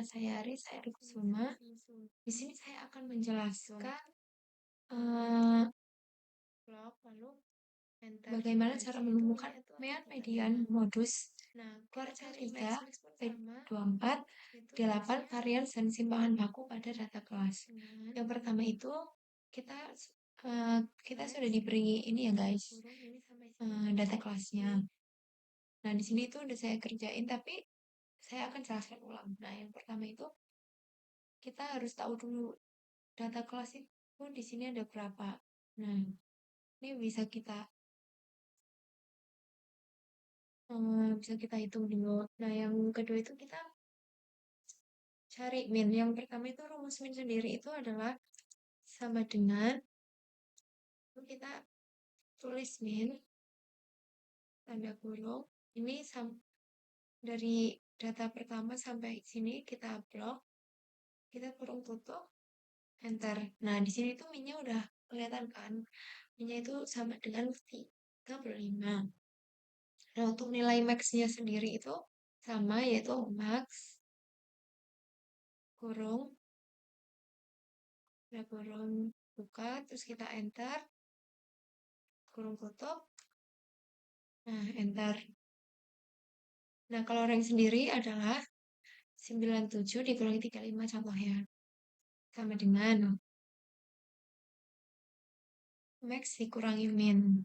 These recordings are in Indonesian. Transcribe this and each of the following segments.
saya Risa Kusuma. Di sini saya akan menjelaskan blog, lalu bagaimana cara menemukan median modus kuartal 3 P24 8 varian dan simpangan baku pada data kelas. Yang pertama itu kita sudah diberi ini ya guys, data kelasnya. Nah, di sini itu udah saya kerjain, tapi saya akan jelaskan ulang. Nah, yang pertama itu kita harus tahu dulu data kelas itu di sini ada berapa. Nah, ini bisa kita hitung dulu. Nah, yang kedua itu kita cari min. Yang pertama itu rumus min sendiri itu adalah sama dengan kita tulis min tanda kurung. Ini dari data pertama sampai sini kita blok, kita kurung tutup, enter. Nah, di sini tuh minnya udah kelihatan kan? Minnya itu sama dengan 35. Nah, untuk nilai max-nya sendiri itu sama, yaitu max kurung, nah kurung buka, terus kita enter, kurung tutup, nah enter. Nah, kalau rank sendiri adalah 97 dikurangi 35 contohnya. Sama dengan max dikurangi min.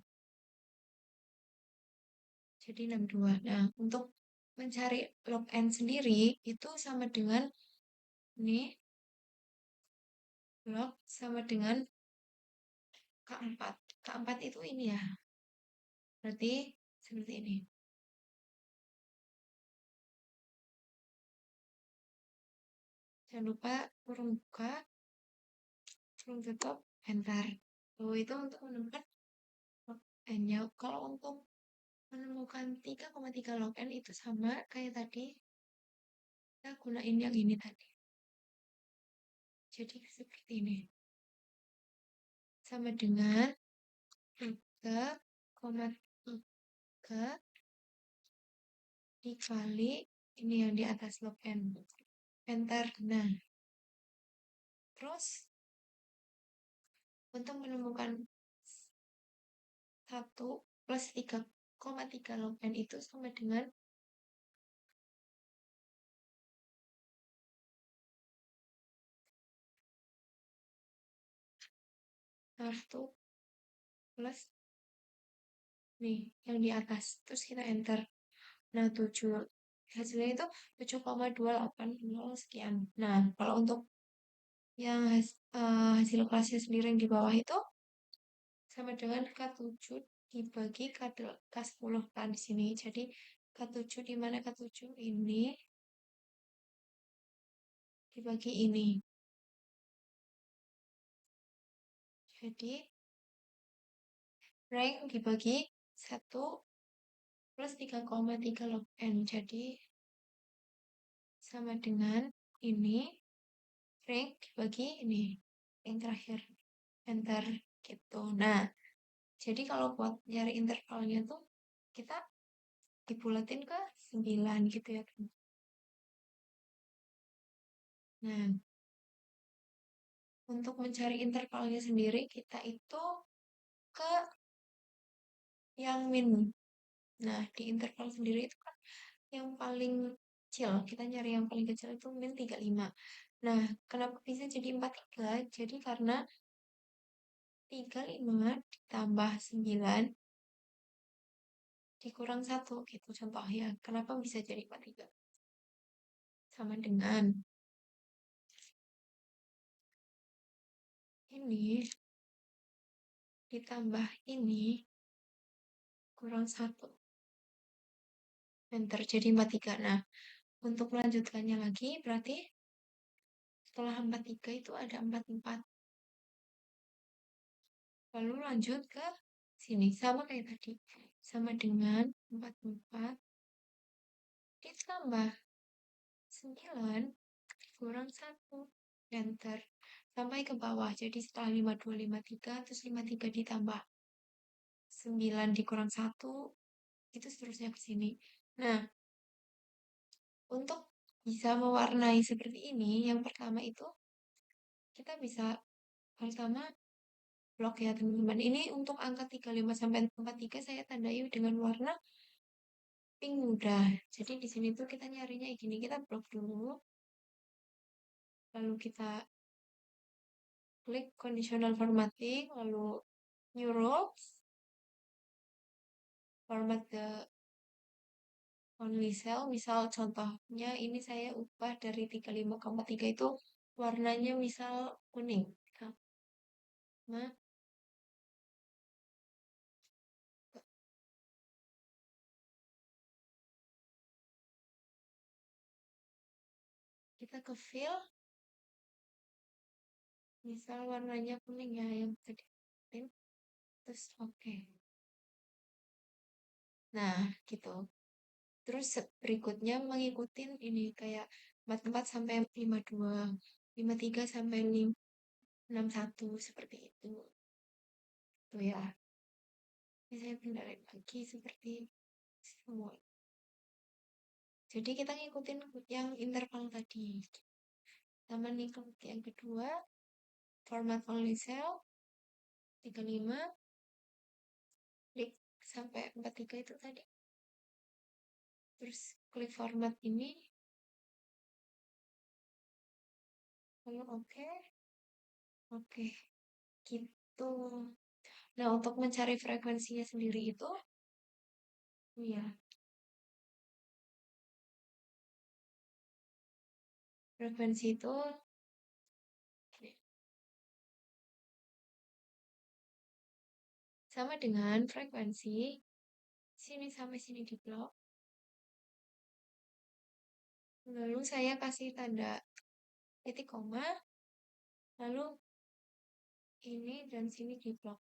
Jadi 62. Nah, untuk mencari log n sendiri itu sama dengan ini log sama dengan K4. K4 itu ini ya. Berarti seperti ini. Jangan lupa kurung buka, kurung tutup, enter. Lalu itu untuk menemukan log n-nya. Kalau untuk menemukan 3,3 log n itu sama kayak tadi. Kita gunain yang ini tadi. Jadi seperti ini. Sama dengan 3,3 dikali ini yang di atas log n. Enter. Nah, terus untuk menemukan 1 plus 3,3 log n itu sama dengan 1 plus nih yang di atas. Terus kita enter. Nah, 7. Hasilnya itu 7,280 sekian. Nah, kalau untuk yang hasil kelasnya sendiri yang di bawah itu sama dengan K7 dibagi K10 kan di sini. Jadi K7 di mana K7 ini dibagi ini. Jadi rank dibagi 1 plus 3,3 log n. Jadi sama dengan ini rank dibagi ini. Yang terakhir. Enter gitu. Nah, jadi kalau buat nyari intervalnya tuh kita dibulatin ke 9 gitu ya. Nah, untuk mencari intervalnya sendiri kita itu ke yang min. Nah, di interval sendiri itu kan yang paling kecil. Kita nyari yang paling kecil itu min 35. Nah, kenapa bisa jadi 43? Jadi karena 35 ditambah 9 dikurang 1 gitu contohnya. Kenapa bisa jadi 43? Sama dengan ini ditambah ini kurang 1. Enter jadi 43. Nah, untuk melanjutkannya lagi berarti setelah 43 itu ada 44. Lalu lanjut ke sini sama kayak tadi. Sama dengan 44 ditambah 9 kurang 1. Enter. Sampai ke bawah. Jadi setelah 52, 53, terus 53 ditambah 9 dikurang 1, itu seterusnya ke sini. Nah, untuk bisa mewarnai seperti ini. Yang pertama itu kita bisa pertama blok ya teman-teman. Ini untuk angka 35 sampai 43 saya tandai dengan warna pink muda. Jadi di sini tuh kita nyarinya gini, kita blok dulu, lalu kita klik conditional formatting, lalu new rows, format the only cell. Misal contohnya ini saya ubah dari 35,3 itu warnanya misal kuning. Nah, kita ke fill, misal warnanya kuning ya yang tadi. Terus oke. Nah, gitu. Terus berikutnya mengikuti ini kayak 44 sampai 52, 53 sampai 61 seperti itu. Tuh ya. Ini saya pindahin lagi seperti semua. Jadi kita ngikutin yang interval tadi. Sama nih yang kedua, format only cell 35, klik sampai 43 itu tadi. Terus klik format ini, lalu oke, oke, gitu. Nah, untuk mencari frekuensinya sendiri itu, ya, frekuensi itu sama dengan frekuensi sini sampai sini di blok. Lalu saya kasih tanda titik koma, lalu ini dan sini di blok.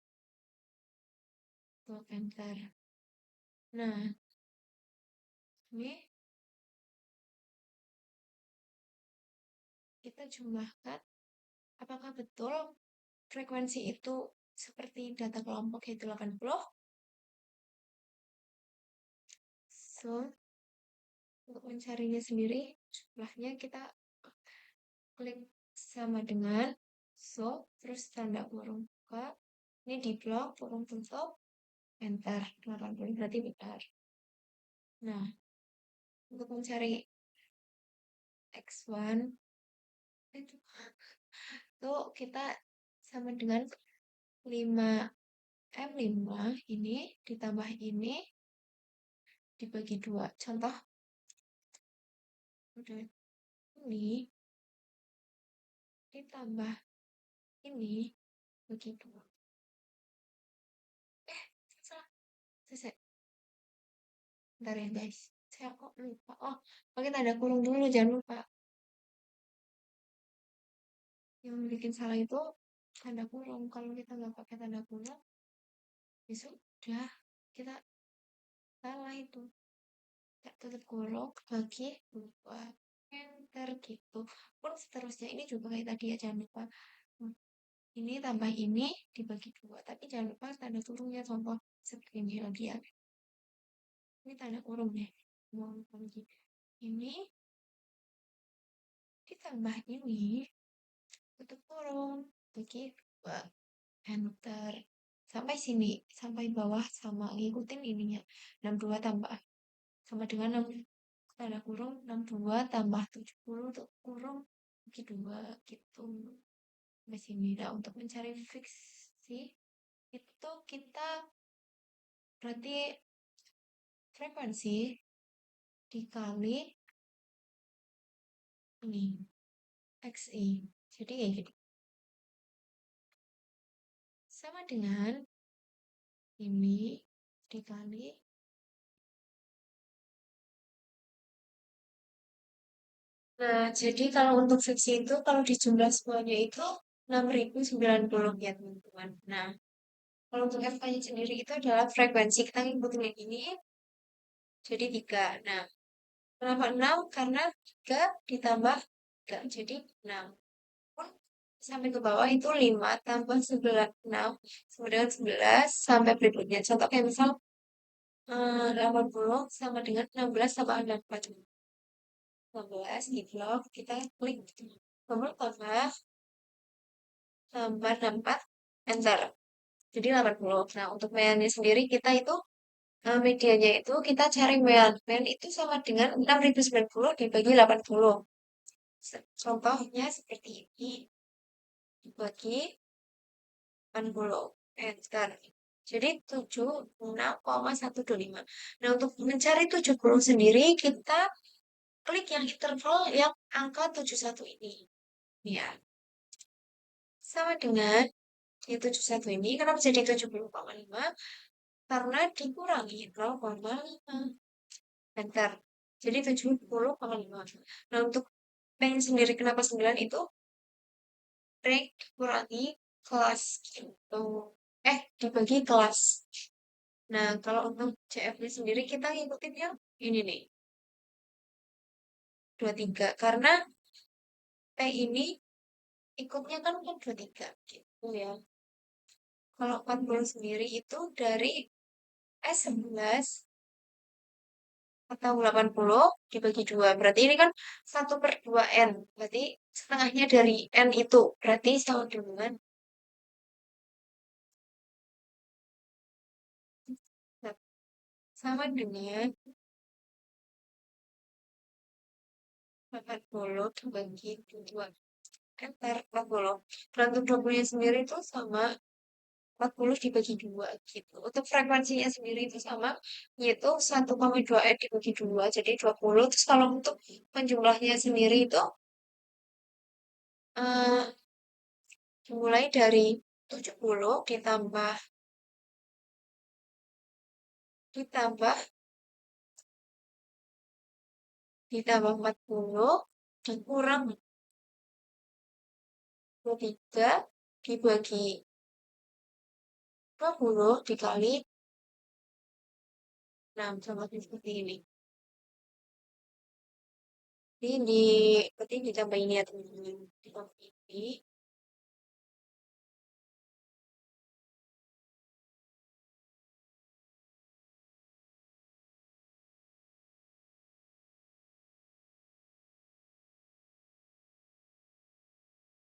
Tuh, enter. Nah, ini kita jumlahkan apakah betul frekuensi itu seperti data kelompok yaitu 80. So, untuk mencarinya sendiri, jumlahnya kita klik sama dengan so, terus tanda kurung buka. Ini di blok, kurung tutup, enter. 80 berarti benar. Nah, untuk mencari X1, itu tuh kita sama dengan 5 M5 ini ditambah ini dibagi 2. Contoh, udah ini ditambah ini bagi 2. Salah. Selesai. Bentar ya guys. Saya kok lupa. Oh, pakai tanda kurung dulu, jangan lupa. Yang bikin salah itu tanda kurung. Kalau kita nggak pakai tanda kurung, ya sudah. Kita salah itu. Ya, tutup kurung, bagi 2. Enter gitu. Pun seterusnya ini juga kayak tadi ya, jangan lupa. Ini tambah ini dibagi 2. Tapi jangan lupa tanda kurungnya, contoh seperti ini lagi ya. Ini tanda kurung deh. Mau lagi. Ini ditambah ini tutup kurung bagi 2. Enter. Sampai sini, sampai bawah sama ngikutin ininya. 62 tambah sama dengan 6 tanda kurung 62 tambah 70 untuk kurung bagi 2 gitu. Sampai sini. Nah, untuk mencari fiksi itu kita berarti frekuensi dikali ini XI. Jadi kayak gitu. Sama dengan ini dikali Nah, jadi kalau untuk fiksi itu kalau dijumlah semuanya itu 6.090 ya teman-teman. Nah, kalau untuk FK-nya sendiri itu adalah frekuensi kita ngikutin yang ini jadi 3. Nah, kenapa 6? Karena 3 ditambah 3 jadi 6. Sampai ke bawah itu 5 tambah 11, 6 sama dengan 11 sampai berikutnya. Contoh kayak misal 80 sama dengan 16 tambah 4. 16 di blok, kita klik tombol tambah tambah 64, enter. Jadi 80. Nah, untuk meannya sendiri kita itu medianya itu kita cari mean. Mean itu sama dengan 6090 dibagi 80. Contohnya seperti ini. Dibagi 80. Enter. Jadi 76,125. Nah, untuk mencari 70 sendiri, kita klik yang interval yang angka 71 ini. Ya, sama dengan yang 71 ini, kenapa jadi 70,5? Karena dikurangi 0,5. Enter. Jadi 70,5. Nah, untuk pen sendiri kenapa 9 itu rank dikurangi kelas gitu. Dibagi kelas. Nah, kalau untuk CF-nya sendiri kita ngikutin yang ini nih. 23. Karena P ini ikutnya kan 23 gitu ya. Kalau 40 sendiri itu dari S11 atau 80 dibagi 2. Berarti ini kan 1/2N. Berarti setengahnya dari N itu. Berarti sama dengan 80 dibagi 2. Enter 40. Dan untuk 20-nya sendiri itu sama 40 dibagi 2 gitu. Untuk frekuensinya sendiri itu sama, yaitu 1,2N dibagi 2, jadi 20. Terus kalau untuk penjumlahnya sendiri itu eh, dimulai dari 70 ditambah ditambah 40 dikurang 23 dibagi 20 dikali 6 sama seperti ini. Ini berarti ditambah ini ya teman-teman. Ditambah ini.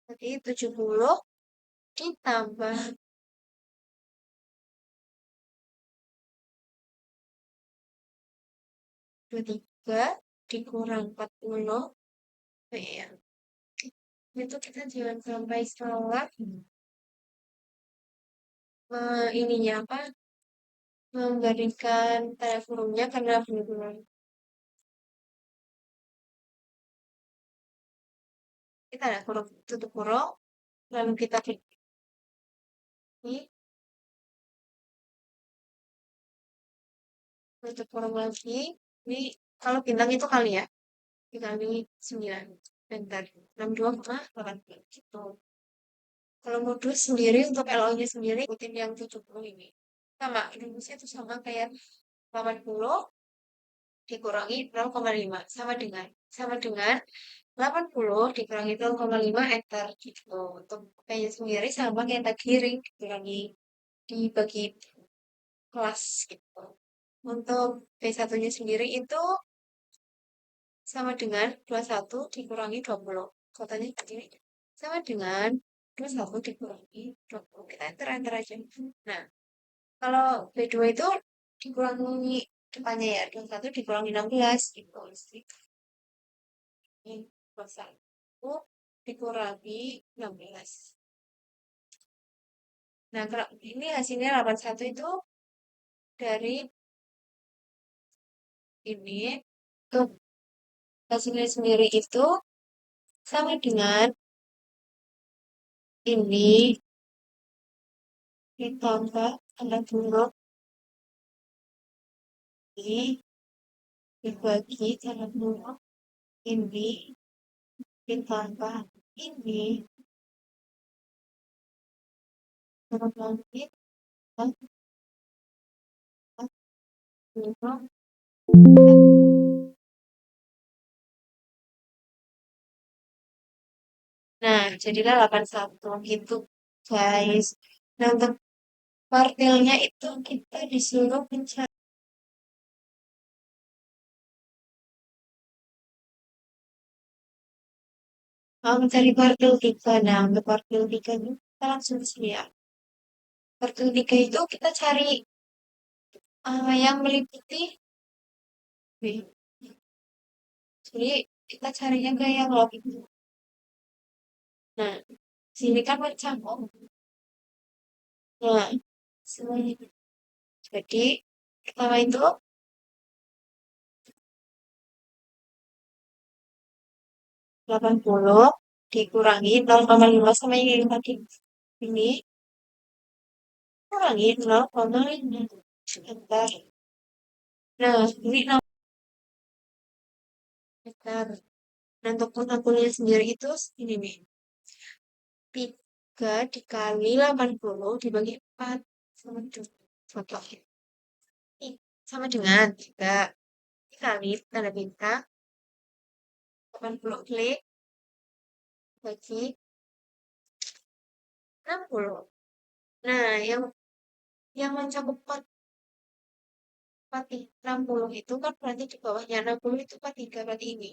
Berarti 70 ditambah 23 dikurang 40. Ya. Itu kita jangan sampai salah ininya apa? Menggariskan tanda kurungnya karena benar-benar kita ada kurung tutup kurung, lalu kita klik ini, tutup kurung lagi. Ini kalau bintang itu kali ya, dikali 9. Bentar, 62,8 gitu. Kalau modus sendiri untuk LO-nya sendiri ikutin yang 70 ini. Sama, rumusnya itu sama kayak 80 dikurangi 0,5 sama dengan 80 dikurangi 0,5 enter gitu. Untuk kayaknya sendiri sama kayak tadi ring dikurangi dibagi kelas gitu. Untuk B1-nya sendiri itu sama dengan 21 dikurangi 20. Katanya begini. Sama dengan 21 dikurangi 20. Kita enter aja. Nah, kalau B2 itu dikurangi depannya ya. 21 dikurangi 16 gitu. Ini 21 dikurangi 16. Nah, kalau ini hasilnya 81 itu dari ini ke hasilnya sendiri itu sama dengan ini ditambah tanda kurung ini dibagi tanda kurung ini ditambah ini dibagi tanda kurung. Nah, jadilah 81 gitu, guys. Nah, untuk kuartilnya itu kita disuruh mencari mencari kuartil 3. Nah, untuk kuartil 3 ini kita langsung sini ya. Kuartil 3 itu kita cari yang meliputi B. Jadi kita carinya ke yang log itu. Nah, sini kan mencakup. Nah, semuanya. Jadi, pertama itu 80 dikurangi 0,5 sama yang tadi. Ini kurangi 0,5. Sebentar. Nah, ini 6 meter. Nah, untuk pengampunnya sendiri itu ini nih. 3 dikali 80 dibagi 4 sama dengan contoh. Sama dengan 3 dikali tanda bintang 80 klik bagi 60. Nah, yang mencakup 60 itu kan berarti di bawahnya 60 itu 43 berarti ini.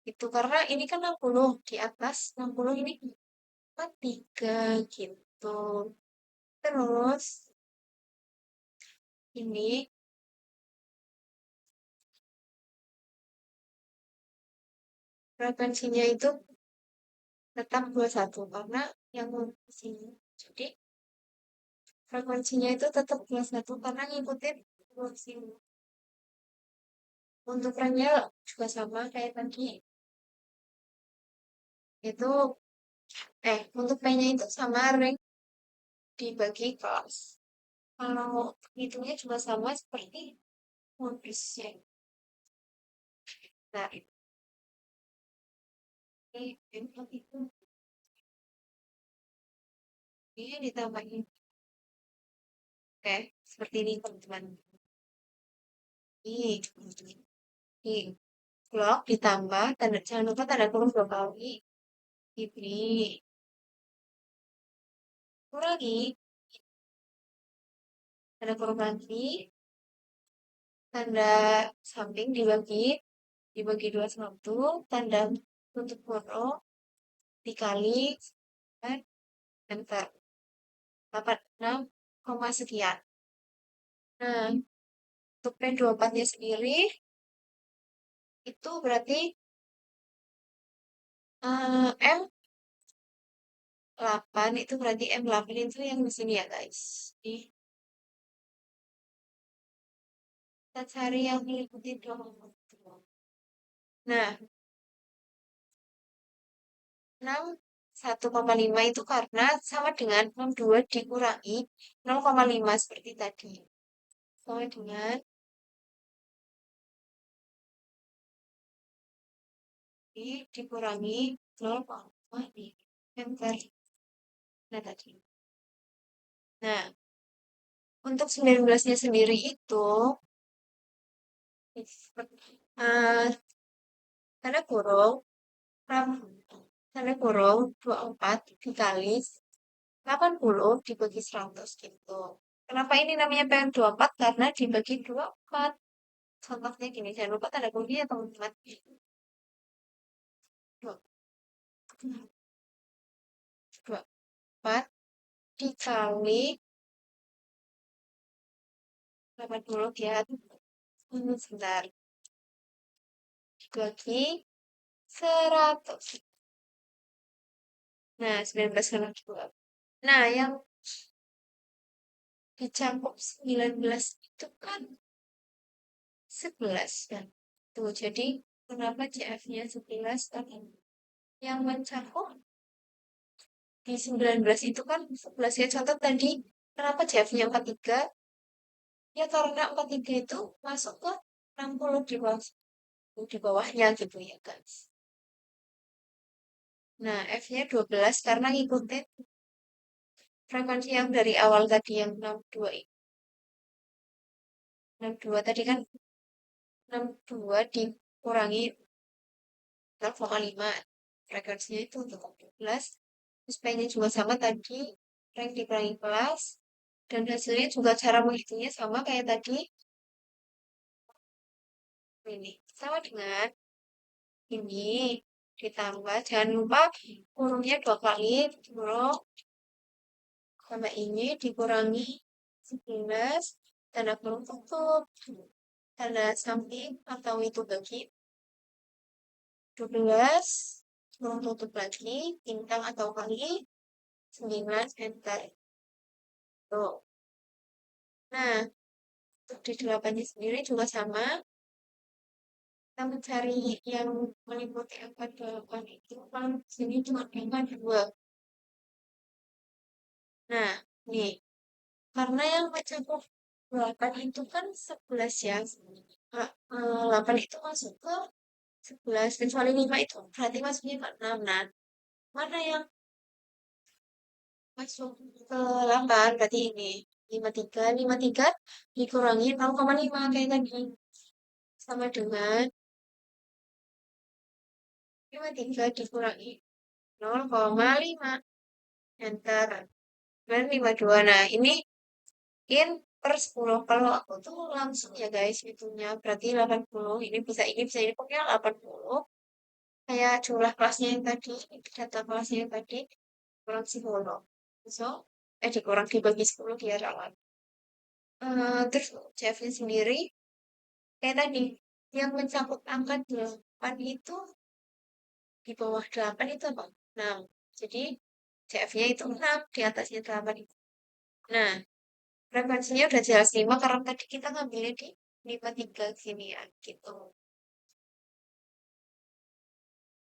Itu karena ini kan 60 di atas 60 ini 43 gitu. Terus ini frekuensinya itu tetap 21 karena yang di sini. Jadi frekuensinya itu tetap 21 karena ngikutin frekuensi. Untuk remnya juga sama kayak tadi. Itu untuk P-nya itu sama rank dibagi kelas. Kalau hitungnya juga sama seperti modusnya. Nah, ini ditambahin. Oke, seperti ini teman-teman. Ini, ini blok ditambah, jangan lupa tanda kurung 2 kali. Ini, kurangi, tanda kurung lagi, tanda samping dibagi 21, tanda tutup kurung, dikali, dan enter. 86, sekian. Nah, untuk P24-nya sendiri, itu berarti M8 itu berarti M8 itu yang di sini ya guys. Jadi, kita cari yang meliputi dong. Nah, 61,5 itu karena sama dengan 62 dikurangi 0,5 seperti tadi. Sama dengan dikurangi 0,5 di enter. Nah, tadi. Nah, untuk 19-nya sendiri itu tanda kurung tanda kurung 24 dikali 80 dibagi 100 gitu. Kenapa ini namanya PM24? Karena dibagi 24. Contohnya gini, jangan lupa tanda kurungnya teman-teman. 24 dikali 80 ya. Sebentar. Dibagi 100. Nah, 19 kali 2. Nah, yang dicakup 19 itu kan 11 kan. Tuh, jadi kenapa CF-nya 11? Karena yang mencakup di 19 itu kan 11 ya. Contoh tadi, kenapa CF-nya 43? Ya karena 43 itu masuk ke 60 di bawahnya gitu ya guys. Nah, F-nya 12 karena ngikutin frekuensi yang dari awal tadi yang 62 ini. 62 tadi kan 62 dikurangi 0,5 frekuensinya itu untuk 12. Terus P-nya juga sama tadi, rank dikurangi kelas. Dan hasilnya juga cara menghitungnya sama kayak tadi. Ini sama dengan ini ditambah, jangan lupa kurungnya 2 kali, kurung, sama ini dikurangi 11, tanda kurung tutup, tanda samping atau itu bagi 12, kurung tutup lagi, bintang atau kali, 9, enter. Tuh. Nah, untuk di 8-nya sendiri juga sama, kita mencari yang meliputi angka 8 itu, kan sini cuma angka 2. Nah, nih, karena yang mencakup 8 itu kan 11 ya. 8 itu masuk ke 11, kecuali 5 itu berarti masuknya ke 6. Nah, mana yang masuk ke 8? Berarti ini 53. 53 dikurangi 0,5 kayak tadi. Sama dengan 53 dikurangi 0,5. Enter. Dan 52. Nah, ini in per 10. Kalau aku tuh langsung ya guys, hitungnya. Berarti 80. Ini bisa ini. Pokoknya 80. Kayak jumlah kelasnya yang tadi, data kelasnya yang tadi, kurang 10. So, dikurang dibagi 10 dia rawan. Terus CF-nya sendiri, kayak tadi, yang mencakup angka 8 itu, di bawah 8 itu apa? 6. Jadi, CF-nya itu 6, di atasnya 8 itu. Nah, frekuensinya udah jelas 5, karena tadi kita ngambilnya di 53 sini ya, gitu.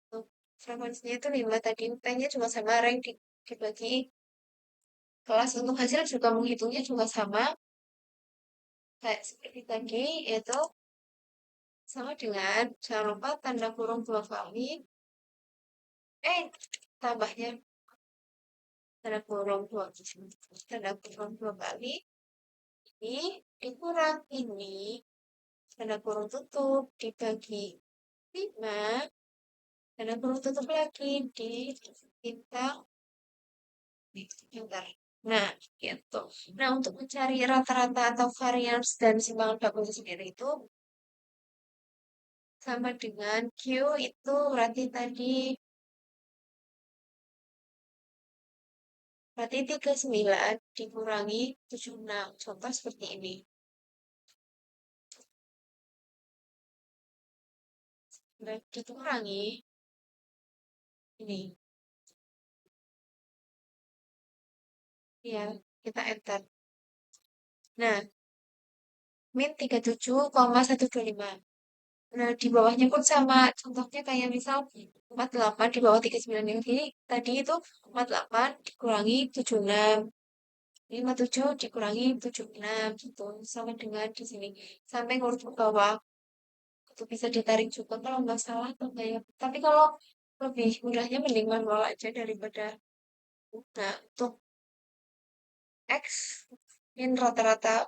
Tuh, frekuensinya itu 5 tadi, P-nya juga sama, rank dibagi kelas. Untuk hasil juga menghitungnya juga sama, kayak seperti tadi, yaitu sama dengan, jangan lupa tanda kurung 2 kali, tambahnya tanda kurung 2, tanda kurung 2 kali, ini dikurang ini, tanda kurung tutup, dibagi 5, tanda kurung tutup lagi, di bintang, bentar. Nah, gitu. Nah, untuk mencari rata-rata atau varians dan simpangan bakunya sendiri itu sama dengan Q itu berarti tadi 39 dikurangi 76. Contoh seperti ini. Nah, dikurangi ini. Ya, kita enter. Nah, min 37,125. Nah, di bawahnya pun sama. Contohnya kayak misal 48 di bawah 39 yang ini. Tadi itu 48 dikurangi 76. 57 dikurangi 76 gitu. Sama dengan di sini. Sampai ngurut ke bawah. Itu bisa ditarik juga kalau nggak salah atau enggak ya. Tapi kalau lebih mudahnya mending manual aja daripada nah, untuk X min rata-rata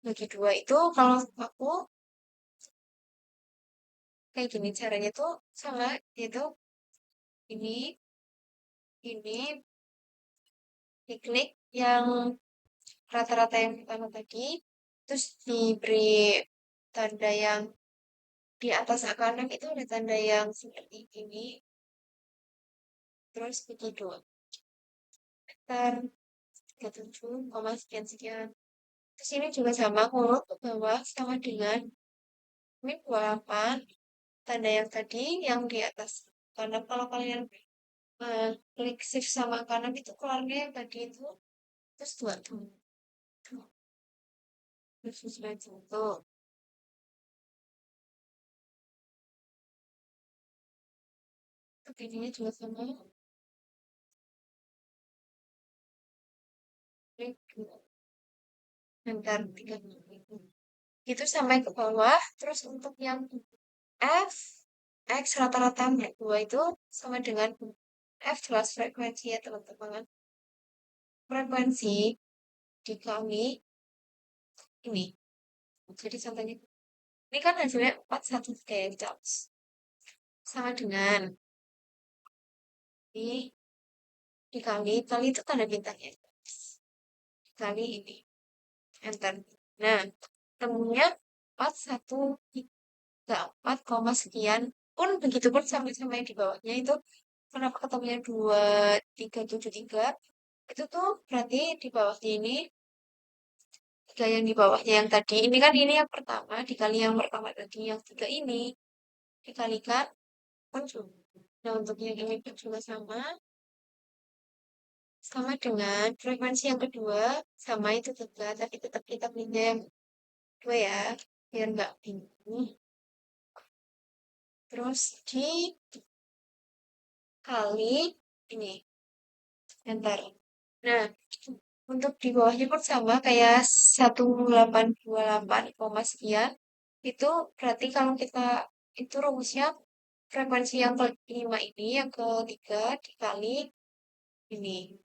bagi 2 itu kalau aku kayak gini caranya tuh sama yaitu ini diklik yang rata-rata yang pertama tadi terus diberi tanda yang di atas kanan itu ada tanda yang seperti ini terus begitu sekitar 37, sekian sekian. Terus ini juga sama ngurut ke bawah sama dengan min 28 tanda yang tadi yang di atas. Karena kalau kalian klik shift sama kanan itu keluarnya yang tadi itu terus 27. Terus sesuai contoh. Begininya juga sama. Klik bentar 3. Itu sampai ke bawah. Terus untuk yang F, X rata-rata dua itu sama dengan F jelas frekuensi ya teman-teman. Frekuensi dikali ini. Jadi contohnya ini kan hasilnya 41 Hz. Sama dengan ini kali itu tanda bintangnya. Dikali ini. Enter. Nah, temunya 4134, sekian Pun begitu pun sama-sama yang di bawahnya itu kenapa ketemunya 2373 itu tuh berarti di bawahnya ini tiga yang di bawahnya yang tadi ini kan ini yang pertama dikali yang pertama tadi yang tiga ini dikalikan ujung. Nah untuk yang ini pun juga sama dengan frekuensi yang kedua sama itu juga tapi tetap kita pilih yang dua ya biar nggak bingung. Terus dikali ini enter. Nah, untuk di bawahnya pun sama kayak 1828 koma sekian. Itu berarti kalau kita itu rumusnya frekuensi yang kelima ini, yang ketiga dikali ini.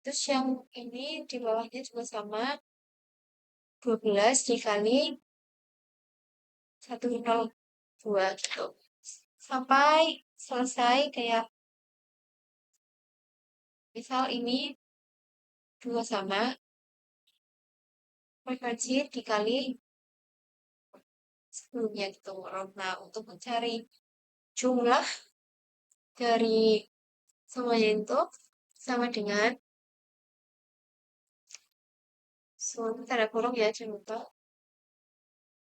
Terus yang ini di bawahnya juga sama 12 dikali 102 gitu. Sampai selesai kayak misal ini dua sama frekuensi dikali sebelumnya gitu. Nah, untuk mencari jumlah dari semuanya itu sama dengan tanda kurung ya, jangan lupa.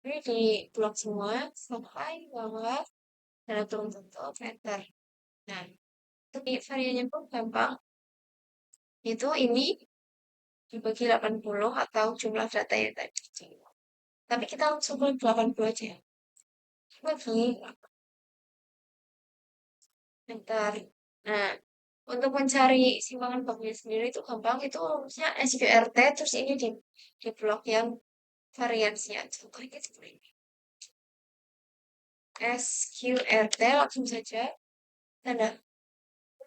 Ini di blok semua sampai bahwa tanda kurung tutup enter. Nah, untuk variannya pun gampang. Itu ini dibagi 80 atau jumlah data yang tadi. Tapi kita langsung ke 80 aja. Bagi enter. Nah, untuk mencari simpangan banknya sendiri itu gampang. Itu rumusnya SQRT, terus ini di blok yang variansinya. Contohnya seperti ini. SQRT langsung saja. Tanda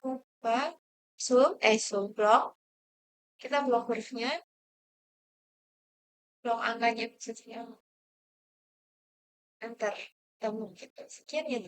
lupa. Zoom blok. Kita blok hurufnya. Blok angkanya maksudnya. Enter. Kita gitu. Sekian ya.